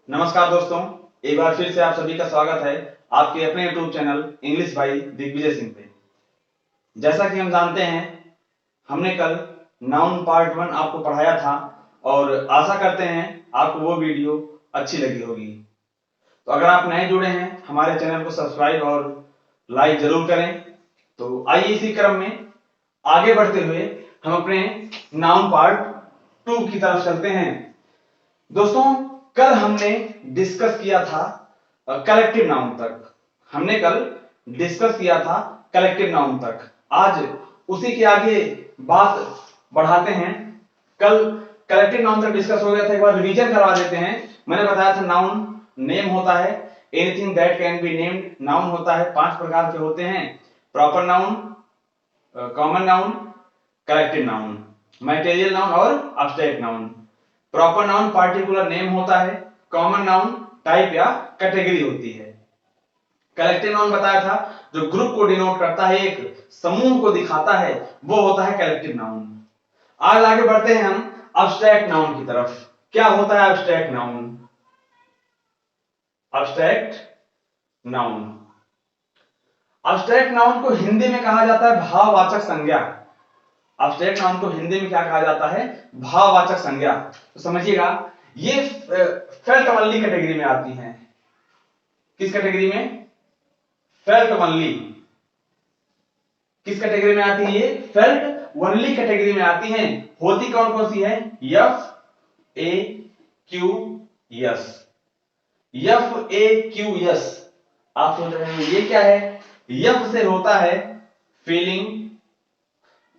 नमस्कार दोस्तों, एक बार फिर से आप सभी का स्वागत है आपके अपने YouTube चैनल इंग्लिश भाई दिग्विजय सिंह पे। जैसा कि हम जानते हैं, हमने कल नाउन पार्ट 1 आपको पढ़ाया था और आशा करते हैं आपको वो वीडियो अच्छी लगी होगी। तो अगर आप नए जुड़े हैं, हमारे चैनल को सब्सक्राइब और लाइक जरूर करें। तो आइए इसी क्रम में आगे बढ़ते हुए हम अपने नाउन पार्ट 2 की तरफ चलते हैं। दोस्तों, कल हमने डिस्कस किया था कलेक्टिव नाउन तक। हमने कल डिस्कस किया था कलेक्टिव नाउन तक। आज उसी के आगे बात बढ़ाते हैं। कल कलेक्टिव नाउन तक डिस्कस हो गया था, एक बार रिवीजन करवा देते हैं। मैंने बताया था नाउन नेम होता है, anything that can be named. Noun होता है 5 प्रकार के होते हैं: proper noun, common noun, collective noun, material noun और abstract noun. Proper noun particular name होता है, कॉमन नाउन टाइप या कैटेगरी होती है। कलेक्टिव नाउन बताया था जो ग्रुप को डिनोट करता है, एक समूह को दिखाता है, वो होता है कलेक्टिव नाउन। आज आगे बढ़ते हैं हम एब्स्ट्रैक्ट नाउन की तरफ। क्या होता है abstract noun? Abstract noun, abstract noun को हिंदी में कहा जाता है भाववाचक संज्ञा। एब्स्ट्रैक्ट नाउन को हिंदी में क्या कहा जाता है? भाववाचक संज्ञा। तो समझिएगा, ये फेल्ट ओनली कैटेगरी में आती हैं। किस कैटेगरी में? Felt only. किस कैटेगरी में आती है ये? फेल्ट ओनली कैटेगरी में आती हैं। होती कौन कौन सी है? F A Q S. F A Q S. आप सोच रहे हैं ये क्या है? एफ से होता है फीलिंग,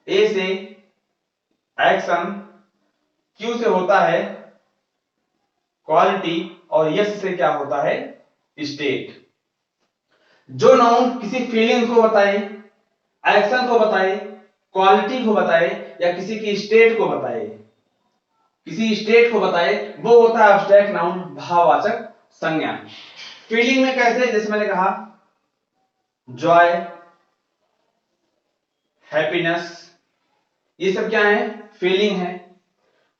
ए से एक्शन, क्यू से होता है क्वालिटी और यस से क्या होता है? स्टेट। जो नाउन किसी फीलिंग को बताए, एक्शन को बताए, क्वालिटी को बताए या किसी की स्टेट को बताए, किसी स्टेट को बताए, वो होता है एब्स्ट्रैक्ट नाउन, भाववाचक संज्ञा। फीलिंग में कैसे? जैसे मैंने कहा जॉय, हैप्पीनेस, ये सब क्या है? फीलिंग है।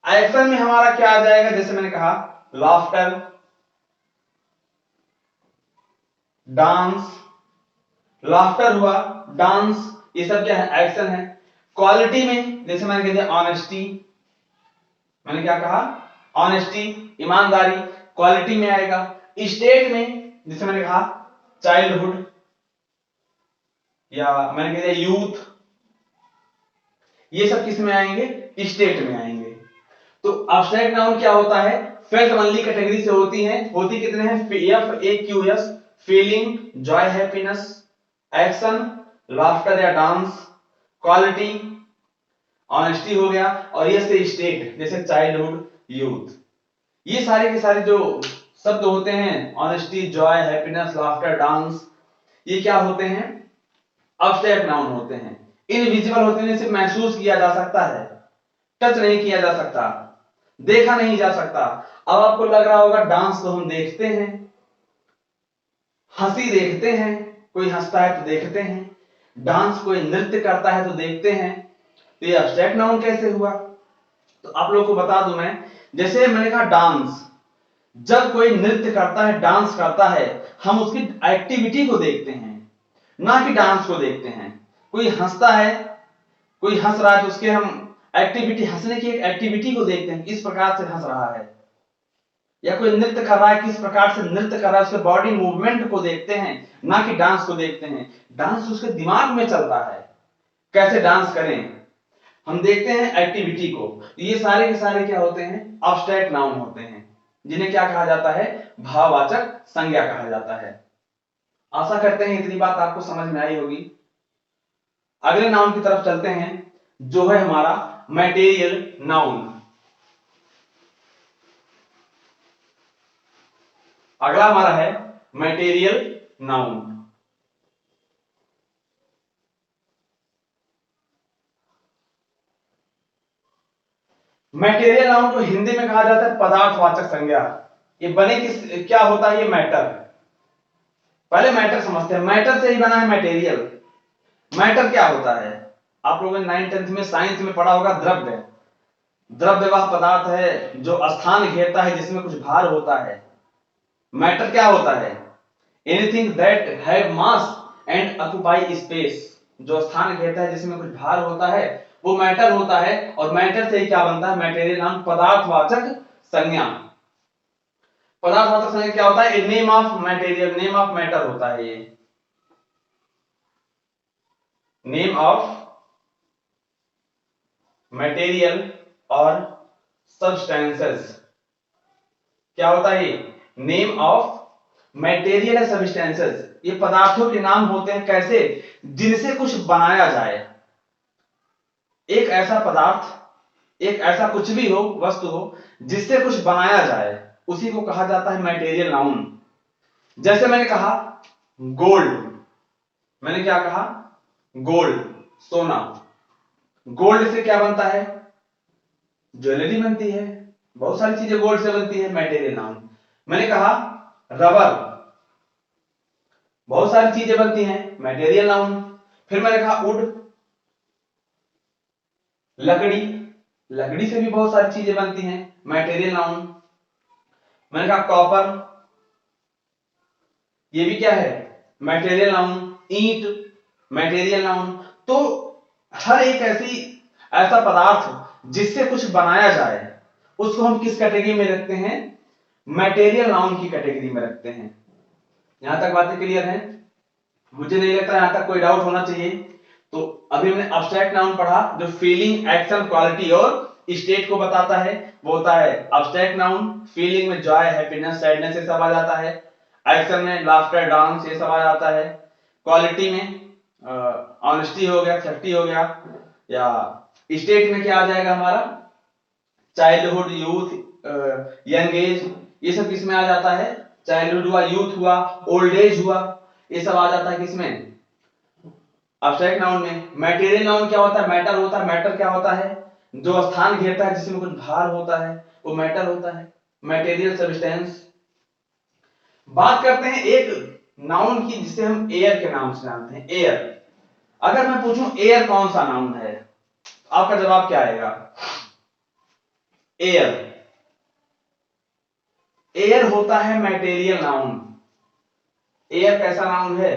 एक्शन में हमारा क्या आ जाएगा? जैसे मैंने कहा लाफ्टर, डांस। लाफ्टर हुआ, डांस, ये सब क्या है? एक्शन है। क्वालिटी में जैसे मैंने कह दिया ऑनेस्टी। मैंने क्या कहा? ऑनेस्टी, ईमानदारी, क्वालिटी में आएगा। स्टेट में जैसे मैंने कहा चाइल्डहुड या मैंने कह दिया यूथ, ये सब किस में आएंगे? स्टेट में आएंगे। तो एब्स्ट्रैक्ट नाउन क्या होता है? फेल्ट ओनली कैटेगरी से होती है। होती कितने हैं? F A Q S, feeling, Joy, happiness, action, laughter या डांस, क्वालिटी, ऑनेस्टी हो गया, और ये से स्टेट जैसे चाइल्डहुड, यूथ। ये सारे के सारे जो शब्द होते हैं, honesty, Joy, happiness, laughter, dance, ये क्या होते हैं? एब्स्ट्रैक्ट नाउन होते हैं। इनविजिबल होते हैं, सिर्फ महसूस किया जा सकता है, टच नहीं किया जा सकता, देखा नहीं जा सकता। अब आपको लग रहा होगा डांस तो हम देखते हैं, हंसी देखते हैं, कोई हंसता है तो देखते हैं, डांस कोई नृत्य करता है तो देखते हैं, तो ये एब्स्ट्रैक्ट नाउन कैसे हुआ? तो आप लोगों को बता दूं मैं, जैसे मैंने कहा डांस, जब कोई नृत्य करता है, डांस करता है, हम उसकी एक्टिविटी को देखते हैं, ना कि डांस को देखते हैं। कोई हंसता है, कोई हंस रहा है तो उसके हम एक्टिविटी, हंसने की एक एक्टिविटी को देखते हैं, किस प्रकार से हंस रहा है। या कोई नृत्य कर रहा है, किस प्रकार से नृत्य कर रहा है, उसके बॉडी मूवमेंट को देखते हैं, ना कि डांस को देखते हैं। डांस उसके दिमाग में चलता है, कैसे डांस करें, हम देखते हैं एक्टिविटी को। ये सारे के सारे क्या होते हैं? एब्स्ट्रैक्ट नाउन होते हैं, जिन्हें क्या कहा जाता है? भाववाचक संज्ञा कहा जाता है। आशा करते हैं इतनी बात आपको समझ में आई होगी। अगले नाउन की तरफ चलते हैं, जो है हमारा मैटेरियल नाउन। अगला हमारा है मैटेरियल नाउन। मैटेरियल नाउन को हिंदी में कहा जाता है पदार्थवाचक संज्ञा। ये बने किस, क्या होता है ये? मैटर। पहले मैटर समझते हैं, मैटर से ही बना है मैटेरियल। मैटर क्या होता है? आप लोगों ने 9th 10th में साइंस में पढ़ा होगा द्रव्य। द्रव्य वह पदार्थ है जो स्थान घेरता है, जिसमें कुछ भार होता है। मैटर क्या होता है? Anything that have mass and occupy space, जो स्थान घेरता है जिसमें कुछ भार होता है वो मैटर होता है। और मैटर से ही क्या बनता है? मटेरियल नाउन, पदार्थवाचक संज्ञा। पदार्थवाचक संज्ञा क्या होता है? Name of material, name of matter होता है ये, नेम ऑफ मटेरियल और सब्सटेंसेस। क्या होता है ये? नेम ऑफ मटेरियल है सब्सटेंसेस, ये पदार्थों के नाम होते हैं। कैसे? जिनसे कुछ बनाया जाए। एक ऐसा पदार्थ, एक ऐसा कुछ भी हो, वस्तु हो, जिससे कुछ बनाया जाए, उसी को कहा जाता है मटेरियल नाउन। जैसे मैंने कहा गोल्ड, मैंने क्या कहा? गोल्ड, सोना। गोल्ड से क्या बनता है? ज्वेलरी बनती है, बहुत सारी चीजें गोल्ड से बनती है, मटेरियल नाउन। मैंने कहा रबर, बहुत सारी चीजें बनती हैं, मटेरियल नाउन। फिर मैंने कहा वुड, लकड़ी, लकड़ी से भी बहुत सारी चीजें बनती हैं, मटेरियल नाउन। मैंने कहा कॉपर, ये भी क्या है? Material noun. ईंट, मटेरियल नाउन। तो हर एक ऐसा पदार्थ जिससे कुछ बनाया जाए, उसको हम किस कैटेगरी में रखते हैं? मटेरियल नाउन की कैटेगरी में रखते हैं। यहां तक बातें क्लियर हैं? मुझे नहीं लगता यहां तक कोई डाउट होना चाहिए। तो अभी हमने अब्स्ट्रैक्ट नाउन पढ़ा, जो फीलिंग, एक्शन, क्वालिटी और स्टेट को बताता है, वो होता है अब्स्ट्रैक्ट नाउन। फीलिंग में जॉय, हैप्पीनेस, सैडनेस, ये सब आ जाता है। एक्शन में लाफ्टर, डांस, ये सब आ जाता है। क्वालिटी में ऑनेस्टी हो गया, थर्टी हो गया। या स्टेट में क्या आ जाएगा हमारा? चाइल्डहुड, यूथ, यंग एज, ये सब किसमें आ जाता है? चाइल्डहुड हुआ, यूथ हुआ, ओल्ड एज हुआ, ये सब आ जाता है किसमें? अब्स्ट्रैक्ट नाउन में। मटेरियल नाउन क्या होता है? मैटर होता है। मैटर क्या होता है? जो स्थान घेरता है, जिसमें कुछ भार होता है, वो मैटर होता है, मटेरियल सब्सटेंस। बात करते हैं एक नाउन की जिसे हम एयर के नाम से जानते हैं, एयर। अगर मैं पूछूं एयर कौन सा नाउन है, आपका जवाब क्या आएगा? एयर। एयर होता है मटेरियल नाउन। एयर कैसा नाउन है?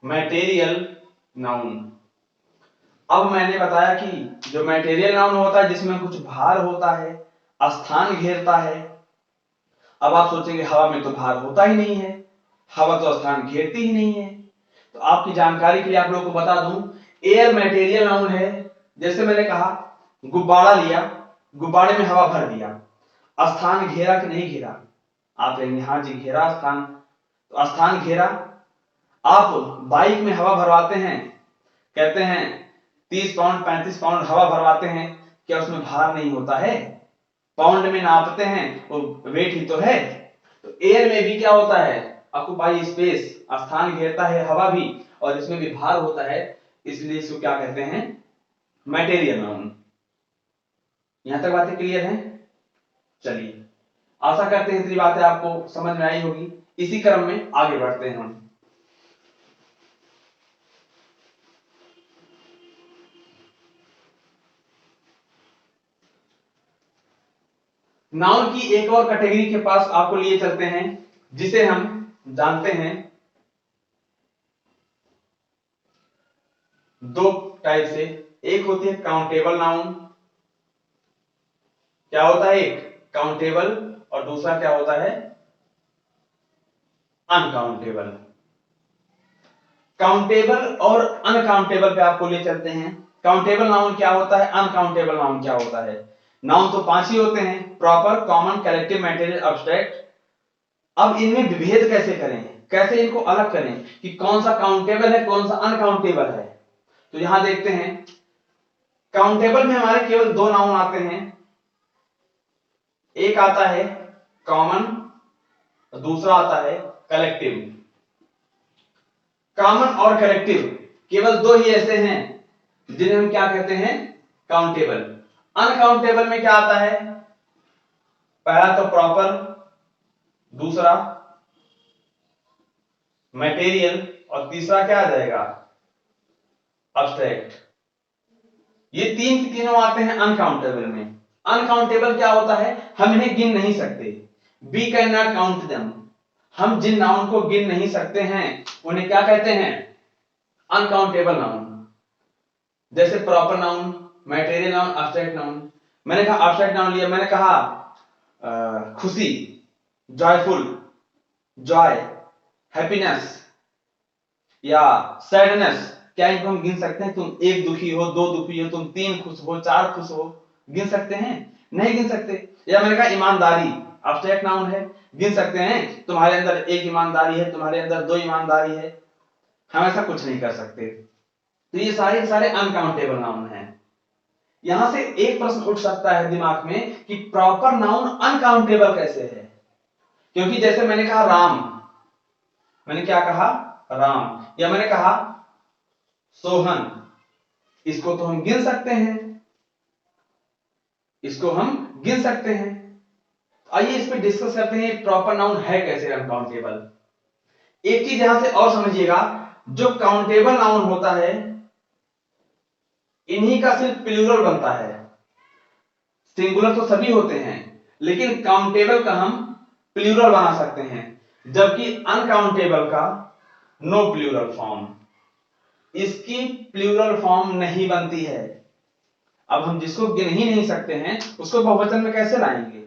Material noun. अब मैंने बताया कि जो मटेरियल नाउन होता है जिसमें कुछ भार होता है, स्थान घेरता है। अब आप सोचेंगे हवा में तो भार होता ही नहीं है, हवा तो स्थान घेरती ही नहीं है। तो आपकी जानकारी के लिए आप लोगों को बता दूं, एयर मटेरियल नाउन है। जैसे मैंने कहा गुब्बारा लिया, गुब्बारे में हवा भर दिया, स्थान घेरा कि नहीं घेरा? आप कहेंगे हाँ जी घेरा स्थान। तो स्थान घेरा। आप बाइक में हवा भरवाते हैं, कहते हैं 30 पाउंड 35 पाउंड हवा भरवाते हैं, क्या उसमें भार नहीं होता है? पाउंड में नापते हैं, वो वेट ही तो है। तो एयर में भी क्या होता है? ऑक्यूपाई स्पेस, स्थान घेरता है हवा भी, और इसमें भी भार होता है, इसलिए इसको क्या कहते हैं? Material noun. यहां तक बातें क्लियर हैं? चलिए, आशा करते हैं इतनी बातें आपको समझ में आई होगी। इसी क्रम में आगे बढ़ते हैं हम। नाउन की एक और कैटेगरी के पास आपको लिए चलते हैं, जिसे हम जानते हैं दो टाइप से। एक होती है काउंटेबल नाउन। क्या होता है? एक काउंटेबल, और दूसरा क्या होता है? अनकाउंटेबल। काउंटेबल और अनकाउंटेबल पे आपको ले चलते हैं। काउंटेबल नाउन क्या होता है? अनकाउंटेबल नाउन क्या होता है? नाउन तो 5 ही होते हैं, proper, common, collective, material, abstract. अब इनमें विभेद कैसे करें, कैसे इनको अलग करें कि कौन सा काउंटेबल है, कौन सा अनकाउंटेबल है? तो यहां देखते हैं, काउंटेबल में हमारे केवल दो नाउन आते हैं। एक आता है कॉमन, दूसरा आता है कलेक्टिव। कॉमन और कलेक्टिव केवल दो ही ऐसे हैं जिन्हें हम क्या कहते हैं? काउंटेबल। अनकाउंटेबल में क्या आता है? पहला तो प्रॉपर, दूसरा मटेरियल, और तीसरा क्या आ जाएगा? अब्स्ट्रैक्ट। ये तीन की तीनों आते हैं अनकाउंटेबल में। अनकाउंटेबल क्या होता है? हम इन्हें गिन नहीं सकते। We can not count them, हम जिन नाउन को गिन नहीं सकते हैं उन्हें क्या कहते हैं? Uncountable noun. जैसे proper noun, material noun, abstract noun. मैंने कहा एब्स्ट्रैक्ट नाउन लिया, मैंने कहा खुशी, जॉयफुल, जॉय, हैप्पीनेस या सैडनेस, क्या इनको हम गिन सकते हैं? तुम एक दुखी हो, दो दुखी हो, तुम तीन खुश हो, चार खुश हो, गिन सकते हैं? नहीं गिन सकते। या मैंने कहा ईमानदारी, एब्स्ट्रैक्ट नाउन है, गिन सकते हैं? तुम्हारे अंदर एक ईमानदारी है, तुम्हारे अंदर दो ईमानदारी है, हम ऐसा कुछ नहीं कर सकते। तो ये सारे सारे अनकाउंटेबल नाउन हैं। यहां से एक प्रश्न उठ सकता है दिमाग में कि प्रॉपर नाउन अनकाउंटेबल कैसे है? क्योंकि जैसे मैंने कहा राम, मैंने क्या कहा? राम। या मैंने कहा सोहन, इसको तो हम गिन सकते हैं, इसको हम गिन सकते हैं। आइए इस पे डिस्कस करते हैं प्रॉपर नाउन है कैसे अनकाउंटेबल। एक चीज यहां से और समझिएगा, जो काउंटेबल नाउन होता है इन्हीं का सिर्फ प्लूरल बनता है, सिंगुलर तो सभी होते हैं, लेकिन काउंटेबल का हम प्लूरल बना सकते हैं, जबकि अनकाउंटेबल का नो प्लूरल फॉर्म, इसकी प्लूरल फॉर्म नहीं बनती है। अब हम जिसको गिन ही नहीं सकते हैं उसको बहुवचन में कैसे लाएंगे?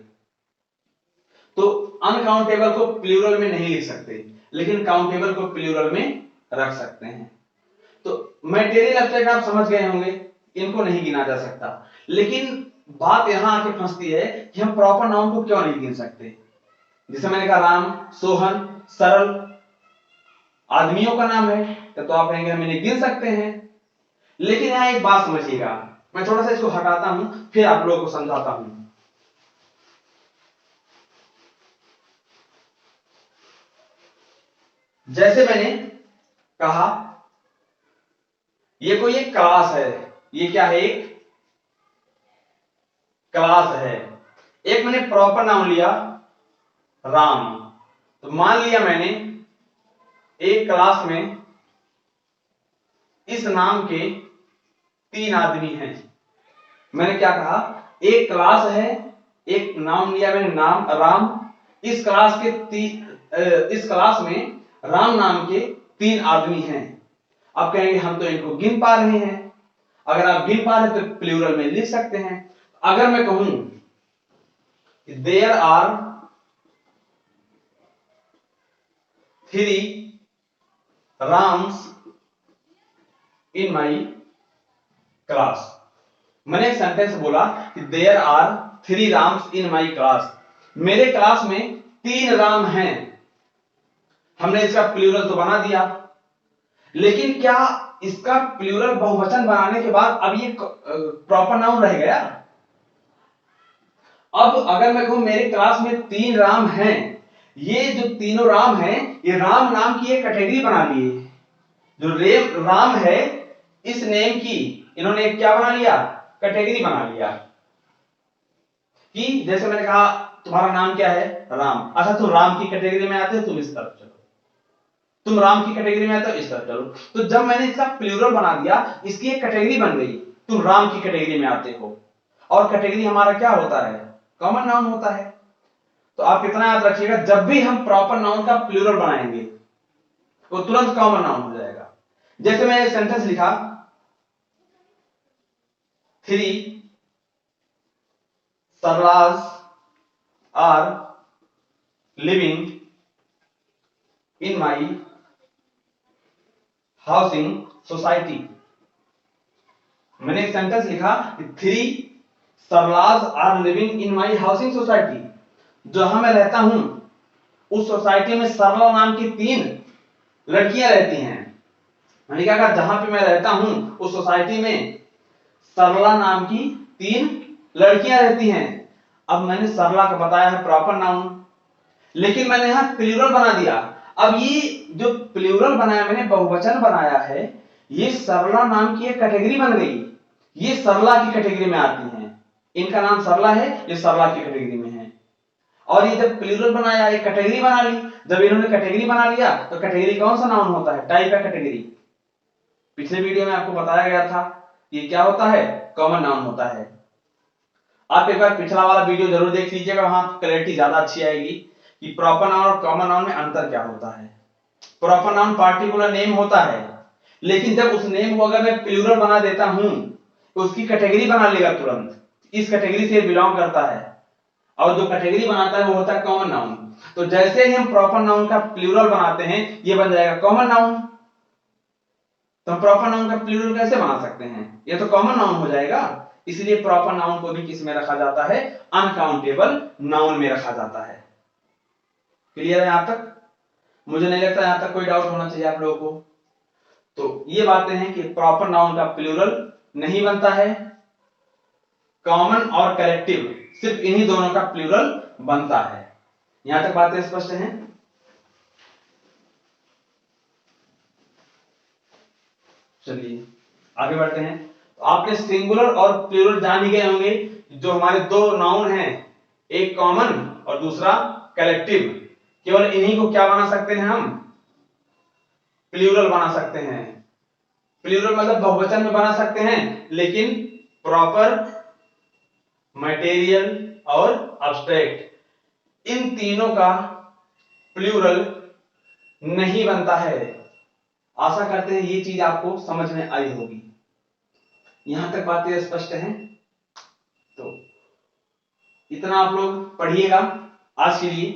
तो अनकाउंटेबल को प्लूरल में नहीं लिख सकते, लेकिन काउंटेबल को प्लूरल में रख सकते हैं। तो मैटेरियल एब्स्ट्रैक्ट आप समझ गए होंगे, इनको नहीं गिना जा सकता। लेकिन बात यहां आके फंसती है कि हम प्रॉपर नाउन को क्यों नहीं गिन सकते? जैसे मैंने कहा राम, सोहन, सरल आदमियों का नाम है, तो आप कहेंगे हम इन्हें गिन सकते हैं। लेकिन यहां एक बात समझिएगा, मैं थोड़ा सा इसको हटाता हूं फिर आप लोगों को समझाता हूं। जैसे मैंने कहा ये कोई एक क्लास है, ये क्या है? एक क्लास है। एक मैंने प्रॉपर नाउन लिया राम, तो मान लिया मैंने एक क्लास में इस नाम के 3 आदमी हैं। मैंने क्या कहा? एक क्लास है, एक नाम लिया मैंने नाम राम, इस क्लास में राम नाम के 3 आदमी हैं। अब कहेंगे हम तो इनको गिन पा रहे हैं, अगर आप गिन पा रहे तो प्लूरल में लिख सकते हैं। अगर मैं कहूं there are 3 Rams in my class, मैंने एक सेंटेंस बोला कि there are 3 Rams in my class, मेरे क्लास में 3 राम हैं, हमने इसका प्लूरल तो बना दिया, लेकिन क्या इसका प्लूरल बहुवचन बनाने के बाद अब ये प्रॉपर नाउन रह गया? अब अगर मैं कहूं मेरे क्लास में 3 राम हैं, ये जो तीनों राम हैं ये राम नाम की एक कैटेगरी बना लिए। जो राम है इस नेम की इन्होंने क्या बना लिया? कैटेगरी बना लिया। कि जैसे मैंने कहा तुम्हारा नाम क्या है? राम। अच्छा तुम राम की कैटेगरी में आते हो, तुम इस तरफ चलो, तुम राम की कैटेगरी में आते हो, इस तरफ चलो। तो जब मैंने इसका प्लूरल बना दिया, इसकी एक कैटेगरी बन गई, तुम राम की कैटेगरी में आते हो। और कैटेगरी हमारा क्या होता है? कॉमन नाउन होता है। तो आप कितना याद रखिएगा, जब भी हम प्रॉपर नाउन का प्लूरल बनाएंगे वो तुरंत कॉमन नाउन हो जाएगा। जैसे मैंने एक सेंटेंस लिखा 3 Sarlas are living in my housing society. मैंने एक सेंटेंस लिखा 3 Sarlas are living in my housing society, जहां मैं रहता हूं उस सोसाइटी में सरला नाम की 3 लड़कियां रहती हैं। मैंने क्या कहा? जहां पे मैं रहता हूं उस सोसाइटी में सरला नाम की 3 लड़कियां रहती हैं। अब मैंने सरला का बताया है प्रॉपर नाउन, लेकिन मैंने यहां प्लूरल बना दिया। अब ये जो प्लूरल बनाया मैंने, बहुवचन बनाया है, ये सरला नाम की एक कैटेगरी बन गई, ये सरला की कैटेगरी में आती हैं। इनका नाम सरला है, ये सरला की कैटेगरी में है। और ये जब प्लूरल बनाया एक कैटेगरी बना ली, जब इन्होंने कैटेगरी बना लिया तो कैटेगरी कौन सा नाउन होता है? टाइप है कैटेगरी। पिछले वीडियो में आपको बताया गया था ये क्या होता है? कॉमन नाउन होता है। आप एक बार पिछला वाला वीडियो जरूर देख लीजिएगा, वहां क्लैरिटी ज्यादा अच्छी आएगी कि प्रॉपर नाउन और कॉमन नाउन में अंतर क्या होता है। प्रॉपर नाउन पार्टिकुलर नेम होता है, लेकिन जब उस नेम को अगर मैं प्लूरल बना देता हूं तो उसकी कैटेगरी बना लेगा तुरंत, इस कैटेगरी से बिलोंग करता है, और जो कैटेगरी बनाता है वो होता है कॉमन नाउन। तो जैसे ही हम प्रॉपर नाउन का प्लूरल बनाते हैं ये बन जाएगा कॉमन नाउन। तो हम प्रॉपर नाउन का प्लूरल कैसे बना सकते हैं, ये तो कॉमन नाउन हो जाएगा। इसलिए प्रॉपर नाउन को भी किस में रखा जाता है, अनकाउंटेबल नाउन में रखा जाता है। क्लियर है यहां तक? मुझे नहीं लगता यहां तक कोई डाउट होना चाहिए आप लोगों को। तो ये बातें हैं कि प्रॉपर नाउन का प्लूरल नहीं बनता है, कॉमन और कलेक्टिव सिर्फ इन्हीं दोनों का प्लूरल बनता है। यहां तक बातें स्पष्ट हैं? चलिए आगे बढ़ते हैं। तो आपने सिंगुलर और प्लूरल जान ही गए होंगे। जो हमारे दो नाउन हैं, एक कॉमन और दूसरा कलेक्टिव, केवल इन्हीं को क्या बना सकते हैं हम, प्लूरल बना सकते हैं। प्लूरल मतलब बहुवचन में बना सकते हैं, लेकिन प्रॉपर, मटेरियल और एब्स्ट्रैक्ट इन तीनों का प्लूरल नहीं बनता है। आशा करते हैं ये चीज आपको समझ में आई होगी। यहां तक बातें स्पष्ट हैं? तो इतना आप लोग पढ़िएगा आज के लिए,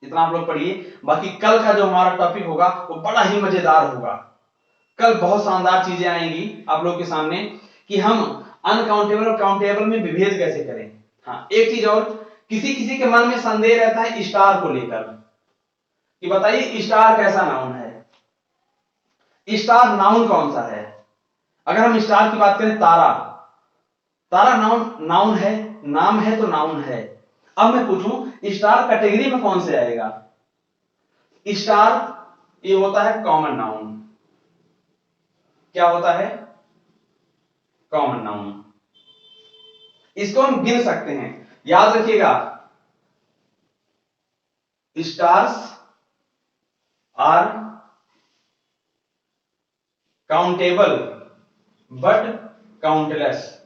इतना आप लोग पढ़िए। बाकी कल का जो हमारा टॉपिक होगा वो बड़ा ही मजेदार होगा। कल बहुत शानदार चीजें आएंगी आप लोग के सामने कि हम अनकाउंटेबल और काउंटेबल में विभेद कैसे करें। हाँ, एक चीज और, किसी किसी के मन में संदेह रहता है स्टार को लेकर कि बताइए स्टार कैसा नाउन है, स्टार नाउन कौन सा है। अगर हम स्टार की बात करें, तारा, तारा नाउन है, नाम है तो नाउन है। अब मैं पूछूं स्टार कैटेगरी में कौन से आएगा। स्टार ये होता है कॉमन नाउन। क्या होता है, कॉमन नाउन। इसको हम गिन सकते हैं, याद रखिएगा, stars are countable but countless.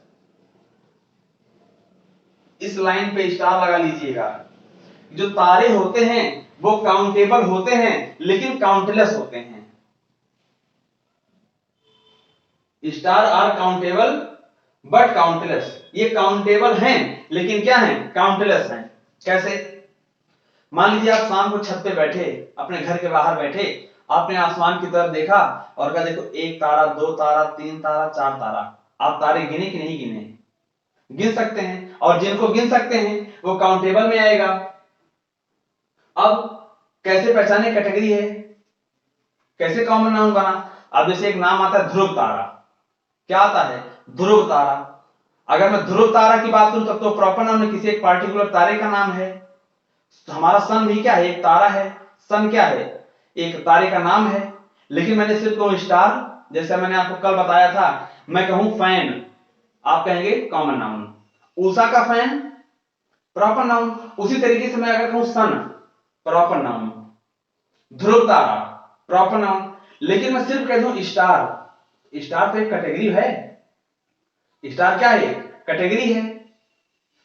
इस लाइन पे स्टार लगा लीजिएगा। जो तारे होते हैं वो काउंटेबल होते हैं लेकिन काउंटलेस होते हैं। Star are countable but countless, ये काउंटेबल हैं लेकिन क्या हैं, काउंटलेस हैं। कैसे? मान लीजिए आप शाम को छत पे बैठे, अपने घर के बाहर बैठे, आपने आसमान की तरफ देखा और कहा देखो एक तारा, दो तारा, तीन तारा, चार तारा। आप तारे गिने कि नहीं गिने? गिन सकते हैं, और जिनको गिन सकते हैं वो काउंटेबल में आएगा। अब कैसे पहचाने कैटेगरी है, कैसे कॉमन नाउन बना। अब जैसे एक नाम आता है ध्रुव तारा, क्या आता है, ध्रुव तारा। अगर मैं ध्रुव तारा की बात करूं तब तो प्रॉपर नाउन में किसी एक पार्टिकुलर तारे का नाम है। तो हमारा सन भी क्या है, एक तारा है। सन क्या है, एक तारे का नाम है। लेकिन मैंने सिर्फ कहूं स्टार, जैसे मैंने आपको कल बताया था, मैं कहूं फैन, आप कहेंगे कॉमन नाउन। उषा का फैन प्रॉपर नाउन। उसी तरीके से मैं अगर कहूं सन, प्रॉपर नाउन। ध्रुव तारा प्रॉपर नाउन। लेकिन मैं सिर्फ कह दूं स्टार, स्टार तो एक कैटेगरी है। स्टार क्या है, कैटेगरी है।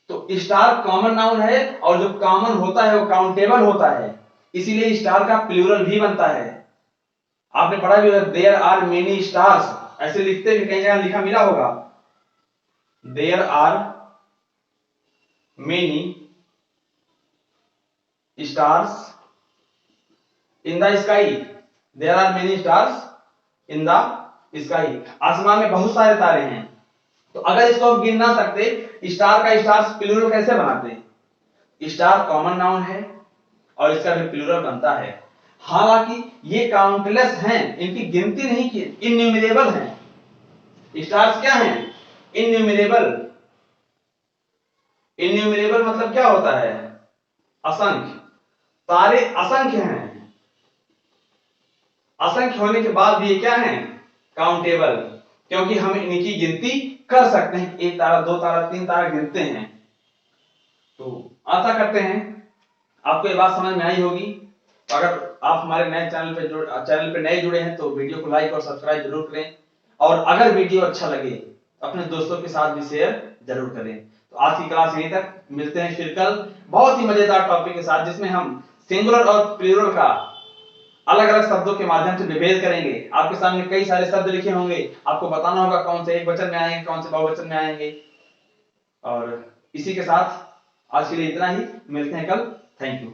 तो स्टार कॉमन नाउन है, और जो कॉमन होता है वो काउंटेबल होता है, इसीलिए स्टार का प्लूरल भी बनता है। आपने पढ़ा भी होगा, देयर आर मेनी स्टार्स, ऐसे लिखते भी कहीं जगह लिखा मिला होगा, there are many stars in the sky, there are many stars in the sky. आसमान में बहुत सारे तारे हैं। तो अगर इसको हम गिन ना सकते, स्टार का स्टार्स प्लूरल कैसे बनाते हैं। स्टार कॉमन नाउन है और इसका भी प्लूरल बनता है। हालांकि ये काउंटलेस हैं, इनकी गिनती नहीं की, इन्यूमरेबल हैं। स्टार्स क्या हैं, इन्यूमरेबल। इन्यूमरेबल मतलब क्या होता है, असंख्य। तारे असंख्य हैं, असंख्य होने के बाद भी ये क्या है, काउंटेबल, क्योंकि हम इनकी गिनती कर सकते हैं। एक तारा, दो तारा, तीन तारा गिनते हैं। तो आशा करते हैं आपको ये बात समझ में आई होगी। अगर आप हमारे नए चैनल पे नए जुड़े हैं तो वीडियो को लाइक और सब्सक्राइब जरूर करें, और अगर वीडियो अच्छा लगे अपने दोस्तों के साथ भी शेयर जरूर करें। तो आज की क्लास यहीं तक, मिलते हैं फिर कल बहुत ही मजेदार टॉपिक के साथ, जिसमें हम सिंगुलर और प्लूरल का अलग अलग शब्दों के माध्यम से विभेद करेंगे। आपके सामने कई सारे शब्द लिखे होंगे, आपको बताना होगा कौन से एक वचन में आएंगे, कौन से बहुवचन में आएंगे। और इसी के साथ आज के लिए इतना ही, मिलते हैं कल। Thank you.